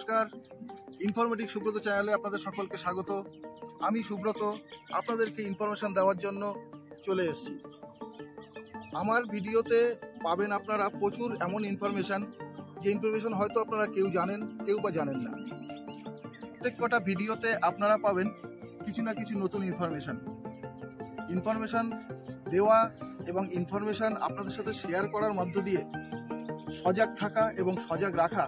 নমস্কার, ইনফরমেটিভ সুব্রত চ্যানেলে আপনাদের সকলকে স্বাগত। আমি সুব্রত আপনাদেরকে ইনফরমেশন দেওয়ার জন্য চলে এসেছি। আমার ভিডিওতে পাবেন আপনারা প্রচুর এমন ইনফরমেশন, যে ইনফরমেশন হয়তো আপনারা কেউ জানেন, কেউ বা জানেন না। প্রত্যেক কটা ভিডিওতে আপনারা পাবেন কিছু না কিছু নতুন ইনফরমেশন দেওয়া এবং ইনফরমেশন আপনাদের সাথে শেয়ার করার মধ্য দিয়ে সজাগ থাকা এবং সজাগ রাখা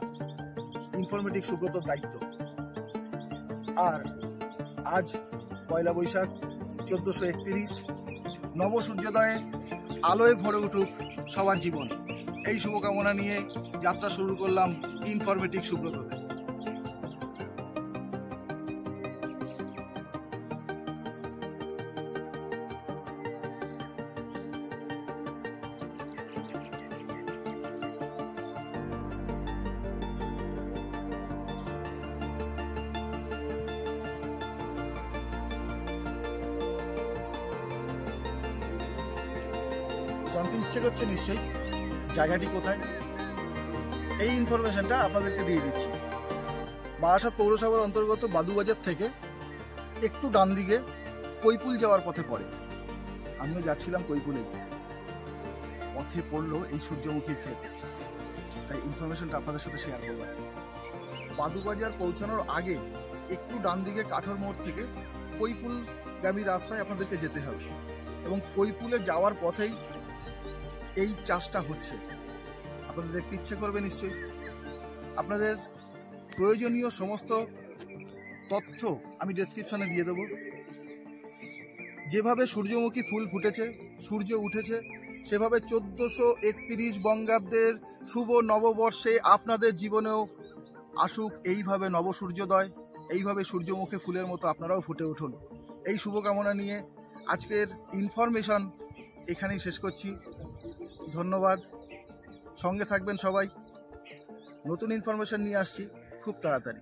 ইনফরমেটিভ সুব্রতর দায়িত্ব। আর আজ পয়লা বৈশাখ 1431, নব সূর্যোদয়ে আলোয় ভরে উঠুক সবার জীবন, এই শুভকামনা নিয়ে যাত্রা শুরু করলাম ইনফরমেটিভ সুব্রততে। জানতে ইচ্ছে করছে নিশ্চয়ই জায়গাটি কোথায়? এই ইনফরমেশনটা আপনাদেরকে দিয়ে দিচ্ছি। বারাসাত পৌরসভার অন্তর্গত বাদুবাজার থেকে একটু ডান দিকে কৈপুল যাওয়ার পথে পড়ে। আমিও যাচ্ছিলাম কৈপুলে, পথে পড়লো এই সূর্যমুখীর ক্ষেত, তাই ইনফরমেশনটা আপনাদের সাথে শেয়ার করলাম। বাদুবাজার পৌঁছানোর আগে একটু ডান দিকে কাঠোর মোড় থেকে কৈপুলগামী রাস্তায় আপনাদেরকে যেতে হবে, এবং কৈপুলে যাওয়ার পথেই এই চাষটা হচ্ছে। আপনাদের দেখতে ইচ্ছে করবে নিশ্চয়ই। আপনাদের প্রয়োজনীয় সমস্ত তথ্য আমি ডেসক্রিপশনে দিয়ে দেব। যেভাবে সূর্যমুখী ফুল ফুটেছে, সূর্য উঠেছে, সেভাবে 1431 বঙ্গাব্দের শুভ নববর্ষে আপনাদের জীবনেও আসুক এইভাবে নবসূর্যোদয়, এইভাবে সূর্যমুখী ফুলের মতো আপনারাও ফুটে উঠুন। এই শুভকামনা নিয়ে আজকের ইনফরমেশন এখানেই শেষ করছি। ধন্যবাদ, সঙ্গে থাকবেন সবাই। নতুন ইনফরমেশন নিয়ে আসছি খুব তাড়াতাড়ি।